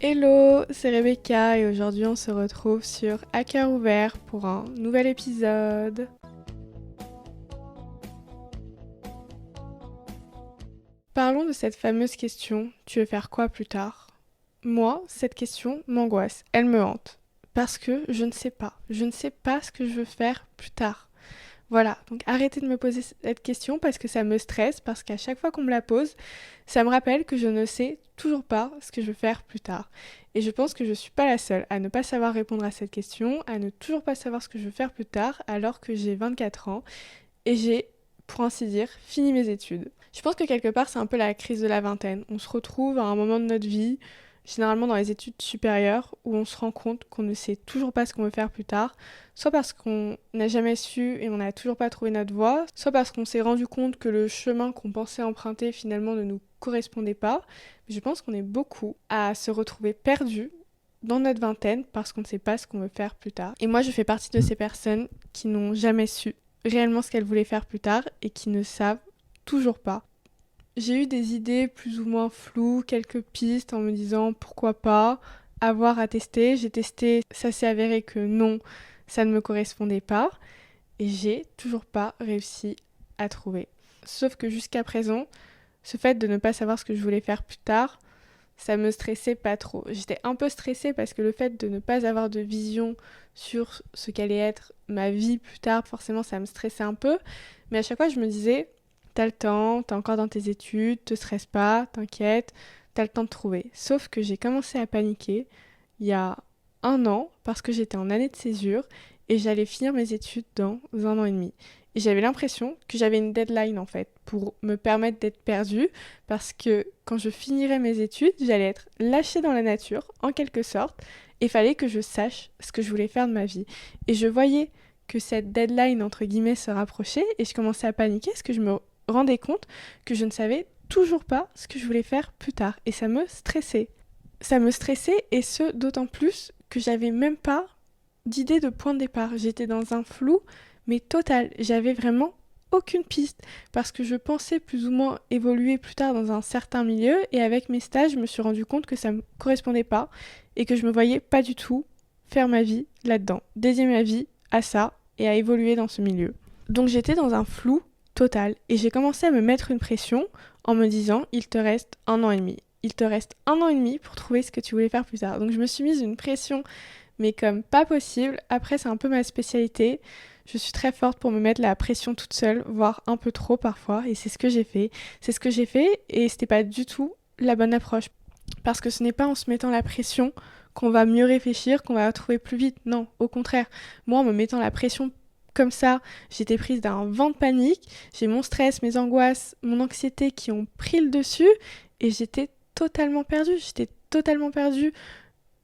Hello, c'est Rebecca et aujourd'hui on se retrouve sur À cœur ouvert pour un nouvel épisode. Parlons de cette fameuse question, tu veux faire quoi plus tard? Moi, cette question m'angoisse, elle me hante. Parce que je ne sais pas. Je ne sais pas ce que je veux faire plus tard. Voilà, donc arrêtez de me poser cette question parce que ça me stresse, parce qu'à chaque fois qu'on me la pose, ça me rappelle que je ne sais toujours pas ce que je veux faire plus tard. Et je pense que je ne suis pas la seule à ne pas savoir répondre à cette question, à ne toujours pas savoir ce que je veux faire plus tard, alors que j'ai 24 ans et j'ai, pour ainsi dire, fini mes études. Je pense que quelque part, c'est un peu la crise de la vingtaine. On se retrouve à un moment de notre vie, généralement dans les études supérieures, où on se rend compte qu'on ne sait toujours pas ce qu'on veut faire plus tard, soit parce qu'on n'a jamais su et on n'a toujours pas trouvé notre voie, soit parce qu'on s'est rendu compte que le chemin qu'on pensait emprunter finalement ne nous correspondait pas. Mais je pense qu'on est beaucoup à se retrouver perdus dans notre vingtaine parce qu'on ne sait pas ce qu'on veut faire plus tard. Et moi, je fais partie de ces personnes qui n'ont jamais su réellement ce qu'elles voulaient faire plus tard et qui ne savent toujours pas. J'ai eu des idées plus ou moins floues, quelques pistes en me disant pourquoi pas, avoir à tester. J'ai testé, ça s'est avéré que non, ça ne me correspondait pas et j'ai toujours pas réussi à trouver. Sauf que jusqu'à présent, ce fait de ne pas savoir ce que je voulais faire plus tard, ça me stressait pas trop. J'étais un peu stressée parce que le fait de ne pas avoir de vision sur ce qu'allait être ma vie plus tard, forcément ça me stressait un peu. Mais à chaque fois je me disais, t'as le temps, t'es encore dans tes études, te stresse pas, t'inquiète, t'as le temps de trouver. Sauf que j'ai commencé à paniquer il y a 1 an parce que j'étais en année de césure et j'allais finir mes études dans 1 an et demi. Et j'avais l'impression que j'avais une deadline en fait pour me permettre d'être perdue parce que quand je finirais mes études, j'allais être lâchée dans la nature en quelque sorte et fallait que je sache ce que je voulais faire de ma vie. Et je voyais que cette deadline entre guillemets se rapprochait et je commençais à paniquer parce que je me rendais compte que je ne savais toujours pas ce que je voulais faire plus tard et ça me stressait. Ça me stressait et ce d'autant plus que j'avais même pas d'idée de point de départ. J'étais dans un flou mais total. J'avais vraiment aucune piste parce que je pensais plus ou moins évoluer plus tard dans un certain milieu et avec mes stages, je me suis rendu compte que ça me correspondait pas et que je me voyais pas du tout faire ma vie là-dedans, dédier ma vie à ça et à évoluer dans ce milieu. Donc j'étais dans un flou total et j'ai commencé à me mettre une pression en me disant il te reste 1 an et demi. Il te reste 1 an et demi pour trouver ce que tu voulais faire plus tard. Donc je me suis mise une pression mais comme pas possible. Après c'est un peu ma spécialité. Je suis très forte pour me mettre la pression toute seule, voire un peu trop parfois, et c'est ce que j'ai fait. C'est ce que j'ai fait, et c'était pas du tout la bonne approche. Parce que ce n'est pas en se mettant la pression qu'on va mieux réfléchir, qu'on va trouver plus vite. Non, au contraire. Moi, en me mettant la pression comme ça, j'étais prise d'un vent de panique. J'ai mon stress, mes angoisses, mon anxiété qui ont pris le dessus, et j'étais totalement perdue. J'étais totalement perdue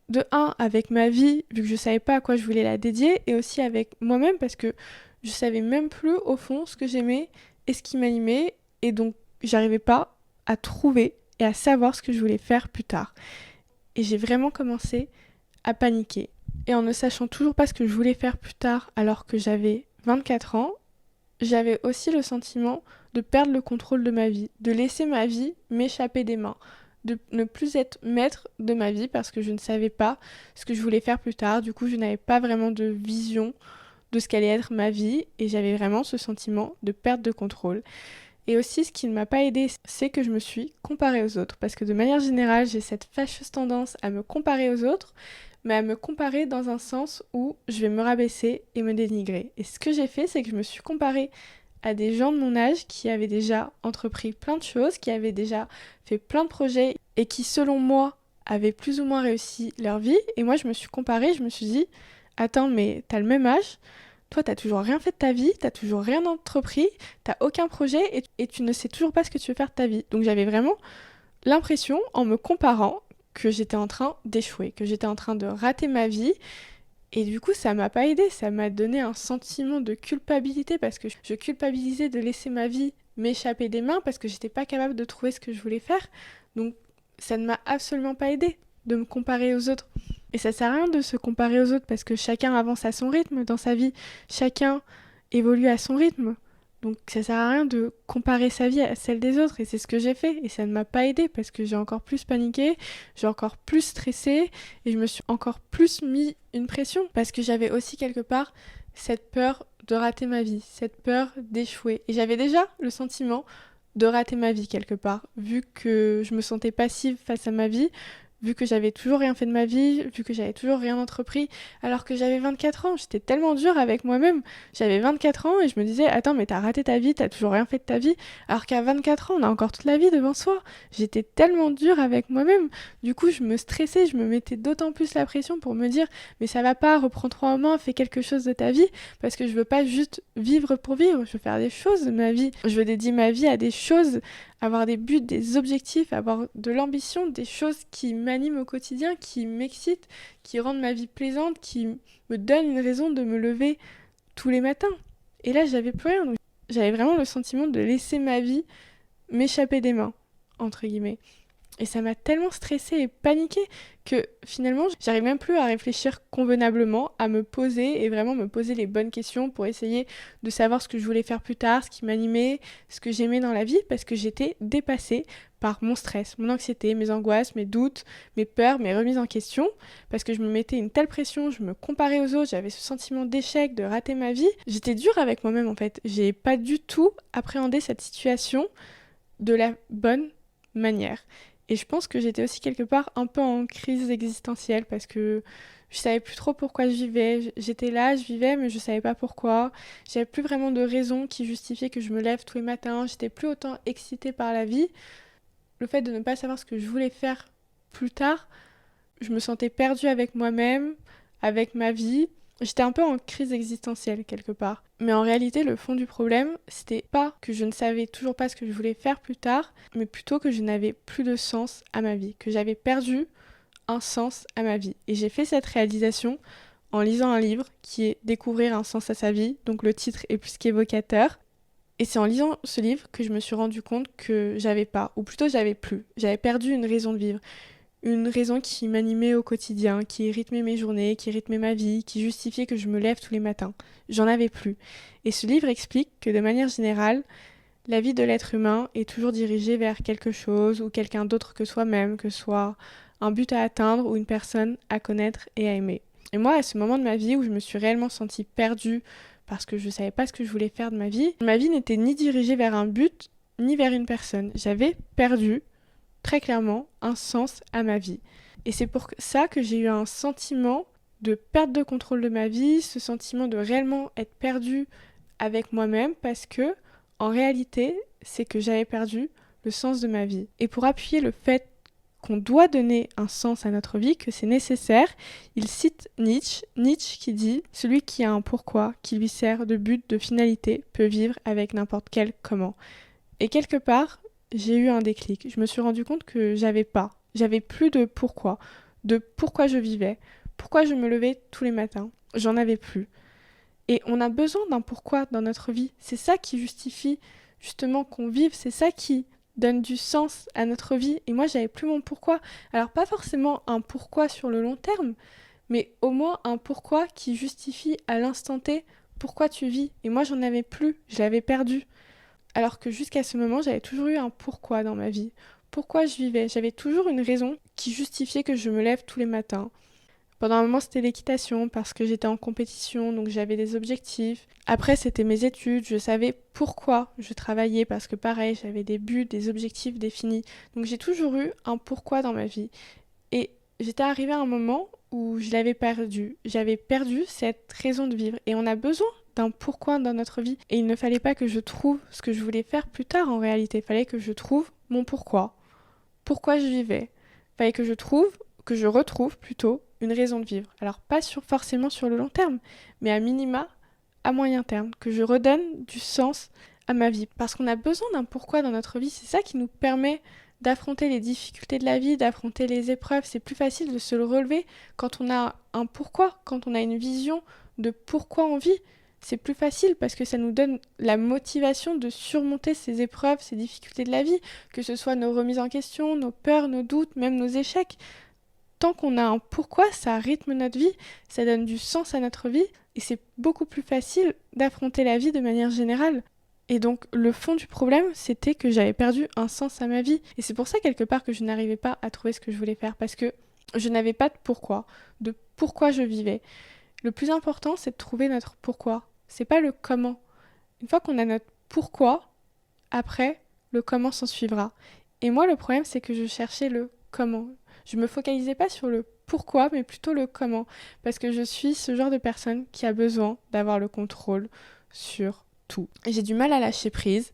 de un avec ma vie vu que je savais pas à quoi je voulais la dédier et aussi avec moi-même parce que je savais même plus au fond ce que j'aimais et ce qui m'animait et donc j'arrivais pas à trouver et à savoir ce que je voulais faire plus tard. Et j'ai vraiment commencé à paniquer. Et en ne sachant toujours pas ce que je voulais faire plus tard alors que j'avais 24 ans, j'avais aussi le sentiment de perdre le contrôle de ma vie, de laisser ma vie m'échapper des mains, de ne plus être maître de ma vie parce que je ne savais pas ce que je voulais faire plus tard. Du coup, je n'avais pas vraiment de vision de ce qu'allait être ma vie et j'avais vraiment ce sentiment de perte de contrôle. Et aussi, ce qui ne m'a pas aidée, c'est que je me suis comparée aux autres. Parce que de manière générale, j'ai cette fâcheuse tendance à me comparer aux autres, mais à me comparer dans un sens où je vais me rabaisser et me dénigrer. Et ce que j'ai fait, c'est que je me suis comparée à des gens de mon âge qui avaient déjà entrepris plein de choses, qui avaient déjà fait plein de projets et qui, selon moi, avaient plus ou moins réussi leur vie. Et moi, je me suis comparée, je me suis dit, attends, mais t'as le même âge, toi, t'as toujours rien fait de ta vie, t'as toujours rien entrepris, t'as aucun projet et tu ne sais toujours pas ce que tu veux faire de ta vie. Donc j'avais vraiment l'impression, en me comparant, que j'étais en train d'échouer, que j'étais en train de rater ma vie. Et du coup, ça m'a pas aidé, ça m'a donné un sentiment de culpabilité parce que je culpabilisais de laisser ma vie m'échapper des mains parce que j'étais pas capable de trouver ce que je voulais faire. Donc ça ne m'a absolument pas aidé de me comparer aux autres. Et ça sert à rien de se comparer aux autres parce que chacun avance à son rythme dans sa vie, chacun évolue à son rythme. Donc ça sert à rien de comparer sa vie à celle des autres et c'est ce que j'ai fait et ça ne m'a pas aidé parce que j'ai encore plus paniqué, j'ai encore plus stressé et je me suis encore plus mis une pression parce que j'avais aussi quelque part cette peur de rater ma vie, cette peur d'échouer et j'avais déjà le sentiment de rater ma vie quelque part vu que je me sentais passive face à ma vie. Vu que j'avais toujours rien fait de ma vie, vu que j'avais toujours rien entrepris, alors que j'avais 24 ans, j'étais tellement dure avec moi-même. J'avais 24 ans et je me disais, attends, mais t'as raté ta vie, t'as toujours rien fait de ta vie, alors qu'à 24 ans, on a encore toute la vie devant soi. J'étais tellement dure avec moi-même. Du coup, je me stressais, je me mettais d'autant plus la pression pour me dire, mais ça va pas, reprends-toi en main, fais quelque chose de ta vie, parce que je veux pas juste vivre pour vivre, je veux faire des choses de ma vie. Je veux dédier ma vie à des choses, avoir des buts, des objectifs, avoir de l'ambition, des choses qui m'animent au quotidien, qui m'excitent, qui rendent ma vie plaisante, qui me donnent une raison de me lever tous les matins. Et là, j'avais plus rien. Donc, j'avais vraiment le sentiment de laisser ma vie m'échapper des mains, entre guillemets. Et ça m'a tellement stressée et paniquée que finalement, j'arrive même plus à réfléchir convenablement, à me poser et vraiment me poser les bonnes questions pour essayer de savoir ce que je voulais faire plus tard, ce qui m'animait, ce que j'aimais dans la vie, parce que j'étais dépassée par mon stress, mon anxiété, mes angoisses, mes doutes, mes peurs, mes remises en question, parce que je me mettais une telle pression, je me comparais aux autres, j'avais ce sentiment d'échec, de rater ma vie. J'étais dure avec moi-même en fait. J'ai pas du tout appréhendé cette situation de la bonne manière. Et je pense que j'étais aussi quelque part un peu en crise existentielle parce que je savais plus trop pourquoi je vivais. J'étais là, je vivais, mais je savais pas pourquoi. J'avais plus vraiment de raison qui justifiait que je me lève tous les matins. J'étais plus autant excitée par la vie. Le fait de ne pas savoir ce que je voulais faire plus tard, je me sentais perdue avec moi-même, avec ma vie. J'étais un peu en crise existentielle quelque part. Mais en réalité, le fond du problème, c'était pas que je ne savais toujours pas ce que je voulais faire plus tard, mais plutôt que je n'avais plus de sens à ma vie, que j'avais perdu un sens à ma vie. Et j'ai fait cette réalisation en lisant un livre qui est Découvrir un sens à sa vie, donc le titre est plus qu'évocateur. Et c'est en lisant ce livre que je me suis rendu compte que j'avais pas, ou plutôt j'avais plus, j'avais perdu une raison de vivre. Une raison qui m'animait au quotidien, qui rythmait mes journées, qui rythmait ma vie, qui justifiait que je me lève tous les matins. J'en avais plus. Et ce livre explique que de manière générale, la vie de l'être humain est toujours dirigée vers quelque chose ou quelqu'un d'autre que soi-même, que ce soit un but à atteindre ou une personne à connaître et à aimer. Et moi, à ce moment de ma vie où je me suis réellement sentie perdue parce que je ne savais pas ce que je voulais faire de ma vie n'était ni dirigée vers un but, ni vers une personne. J'avais perdu très clairement un sens à ma vie. Et c'est pour ça que j'ai eu un sentiment de perte de contrôle de ma vie, ce sentiment de réellement être perdue avec moi-même parce que, en réalité, c'est que j'avais perdu le sens de ma vie. Et pour appuyer le fait qu'on doit donner un sens à notre vie, que c'est nécessaire, il cite Nietzsche qui dit « Celui qui a un pourquoi, qui lui sert de but, de finalité, peut vivre avec n'importe quel comment ». Et quelque part, j'ai eu un déclic. Je me suis rendu compte que j'avais plus de pourquoi je vivais, pourquoi je me levais tous les matins. J'en avais plus. Et on a besoin d'un pourquoi dans notre vie. C'est ça qui justifie justement qu'on vive, c'est ça qui donne du sens à notre vie. Et moi, j'avais plus mon pourquoi. Alors pas forcément un pourquoi sur le long terme, mais au moins un pourquoi qui justifie à l'instant T pourquoi tu vis. Et moi, j'en avais plus, je l'avais perdu. Alors que jusqu'à ce moment, j'avais toujours eu un pourquoi dans ma vie. Pourquoi je vivais. J'avais toujours une raison qui justifiait que je me lève tous les matins. Pendant un moment, c'était l'équitation parce que j'étais en compétition, donc j'avais des objectifs. Après, c'était mes études, je savais pourquoi je travaillais parce que pareil, j'avais des buts, des objectifs définis. Donc j'ai toujours eu un pourquoi dans ma vie. Et j'étais arrivée à un moment où je l'avais perdu. J'avais perdu cette raison de vivre. Et on a besoin d'un pourquoi dans notre vie. Et il ne fallait pas que je trouve ce que je voulais faire plus tard en réalité. Il fallait que je trouve mon pourquoi. Pourquoi je vivais. Il fallait que je retrouve plutôt une raison de vivre. Alors pas forcément sur le long terme, mais à minima, à moyen terme. Que je redonne du sens à ma vie. Parce qu'on a besoin d'un pourquoi dans notre vie. C'est ça qui nous permet d'affronter les difficultés de la vie, d'affronter les épreuves. C'est plus facile de se le relever quand on a un pourquoi, quand on a une vision de pourquoi on vit. C'est plus facile parce que ça nous donne la motivation de surmonter ces épreuves, ces difficultés de la vie, que ce soit nos remises en question, nos peurs, nos doutes, même nos échecs. Tant qu'on a un pourquoi, ça rythme notre vie, ça donne du sens à notre vie et c'est beaucoup plus facile d'affronter la vie de manière générale. Et donc le fond du problème, c'était que j'avais perdu un sens à ma vie. Et c'est pour ça quelque part que je n'arrivais pas à trouver ce que je voulais faire, parce que je n'avais pas de pourquoi je vivais. Le plus important, c'est de trouver notre pourquoi. C'est pas le comment. Une fois qu'on a notre pourquoi, après, le comment s'en suivra. Et moi, le problème, c'est que je cherchais le comment. Je me focalisais pas sur le pourquoi, mais plutôt le comment. Parce que je suis ce genre de personne qui a besoin d'avoir le contrôle sur tout. Et j'ai du mal à lâcher prise.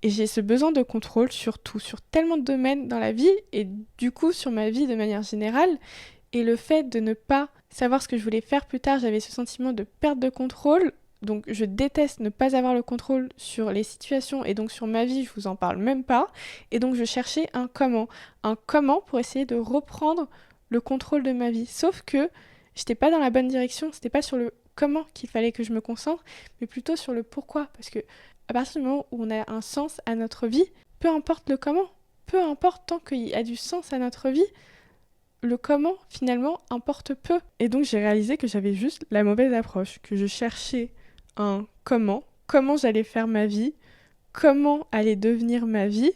Et j'ai ce besoin de contrôle sur tout, sur tellement de domaines dans la vie, et du coup sur ma vie de manière générale. Et le fait de ne pas savoir ce que je voulais faire plus tard, j'avais ce sentiment de perte de contrôle. Donc je déteste ne pas avoir le contrôle sur les situations et donc sur ma vie, je vous en parle même pas. Et donc je cherchais un comment pour essayer de reprendre le contrôle de ma vie. Sauf que j'étais pas dans la bonne direction, c'était pas sur le comment qu'il fallait que je me concentre, mais plutôt sur le pourquoi. Parce que à partir du moment où on a un sens à notre vie, peu importe le comment, peu importe tant qu'il y a du sens à notre vie, le comment finalement importe peu. Et donc j'ai réalisé que j'avais juste la mauvaise approche, que je cherchais un comment j'allais faire ma vie, comment allait devenir ma vie,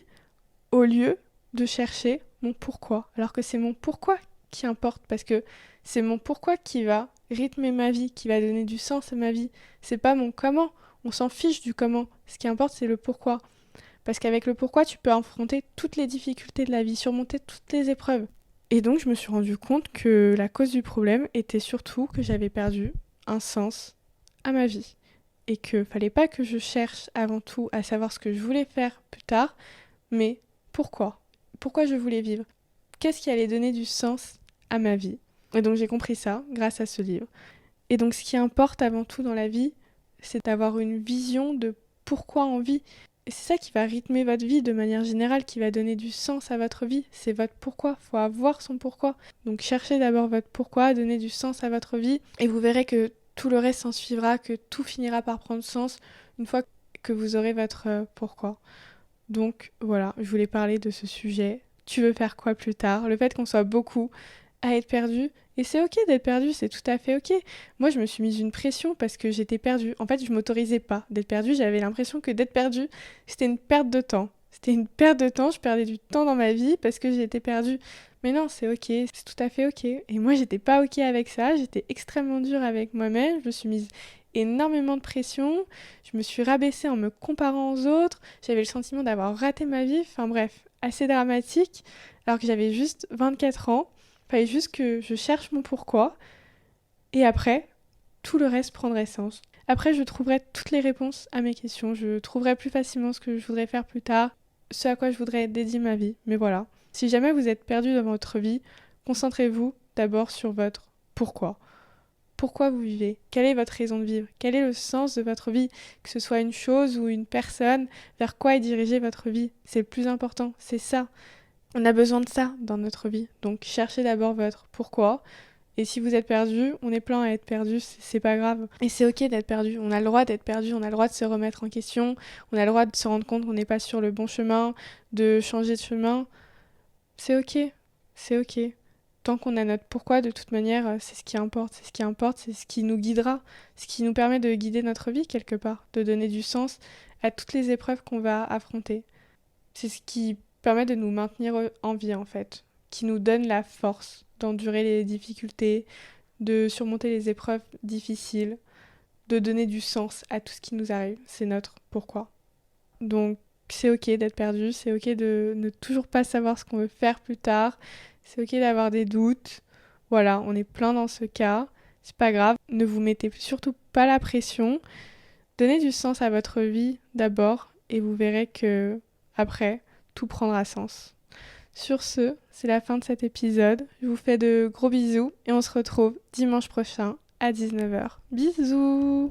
au lieu de chercher mon pourquoi. Alors que c'est mon pourquoi qui importe, parce que c'est mon pourquoi qui va rythmer ma vie, qui va donner du sens à ma vie. C'est pas mon comment. On s'en fiche du comment. Ce qui importe, c'est le pourquoi. Parce qu'avec le pourquoi, tu peux affronter toutes les difficultés de la vie, surmonter toutes les épreuves. Et donc, je me suis rendu compte que la cause du problème était surtout que j'avais perdu un sens à ma vie. Et que fallait pas que je cherche avant tout à savoir ce que je voulais faire plus tard, mais pourquoi. Pourquoi je voulais vivre. Qu'est-ce qui allait donner du sens à ma vie. Et donc, j'ai compris ça grâce à ce livre. Et donc, ce qui importe avant tout dans la vie, c'est d'avoir une vision de pourquoi on vit. Et c'est ça qui va rythmer votre vie de manière générale, qui va donner du sens à votre vie. C'est votre pourquoi. Il faut avoir son pourquoi. Donc cherchez d'abord votre pourquoi, donnez du sens à votre vie. Et vous verrez que tout le reste s'en suivra, que tout finira par prendre sens une fois que vous aurez votre pourquoi. Donc voilà, je voulais parler de ce sujet. Tu veux faire quoi plus tard? Le fait qu'on soit beaucoup à être perdu. Et c'est ok d'être perdu, c'est tout à fait ok. Moi, je me suis mise une pression parce que j'étais perdue. En fait, je m'autorisais pas d'être perdue. J'avais l'impression que d'être perdue, c'était une perte de temps. C'était une perte de temps. Je perdais du temps dans ma vie parce que j'étais perdue. Mais non, c'est ok, c'est tout à fait ok. Et moi, j'étais pas ok avec ça. J'étais extrêmement dure avec moi-même. Je me suis mise énormément de pression. Je me suis rabaissée en me comparant aux autres. J'avais le sentiment d'avoir raté ma vie. Enfin bref, assez dramatique. Alors que j'avais juste 24 ans. Fallait juste que je cherche mon pourquoi. Et après, tout le reste prendrait sens. Après, je trouverai toutes les réponses à mes questions. Je trouverai plus facilement ce que je voudrais faire plus tard, ce à quoi je voudrais dédier ma vie. Mais voilà. Si jamais vous êtes perdu dans votre vie, concentrez-vous d'abord sur votre pourquoi. Pourquoi vous vivez? Quelle est votre raison de vivre? Quel est le sens de votre vie? Que ce soit une chose ou une personne, vers quoi est dirigée votre vie? C'est le plus important, c'est ça. On a besoin de ça dans notre vie. Donc cherchez d'abord votre pourquoi. Et si vous êtes perdu, on est plein à être perdu, c'est pas grave. Et c'est ok d'être perdu. On a le droit d'être perdu, on a le droit de se remettre en question, on a le droit de se rendre compte qu'on n'est pas sur le bon chemin, de changer de chemin. C'est ok, c'est ok. Tant qu'on a notre pourquoi, de toute manière, c'est ce qui importe. C'est ce qui importe, c'est ce qui nous guidera, ce qui nous permet de guider notre vie quelque part, de donner du sens à toutes les épreuves qu'on va affronter. C'est ce qui permet de nous maintenir en vie en fait, qui nous donne la force d'endurer les difficultés, de surmonter les épreuves difficiles, de donner du sens à tout ce qui nous arrive. C'est notre pourquoi. Donc c'est ok d'être perdu, c'est ok de ne toujours pas savoir ce qu'on veut faire plus tard, c'est ok d'avoir des doutes. Voilà, on est plein dans ce cas, c'est pas grave. Ne vous mettez surtout pas la pression. Donnez du sens à votre vie d'abord et vous verrez que après, tout prendra sens. Sur ce, c'est la fin de cet épisode. Je vous fais de gros bisous et on se retrouve dimanche prochain à 19h. Bisous!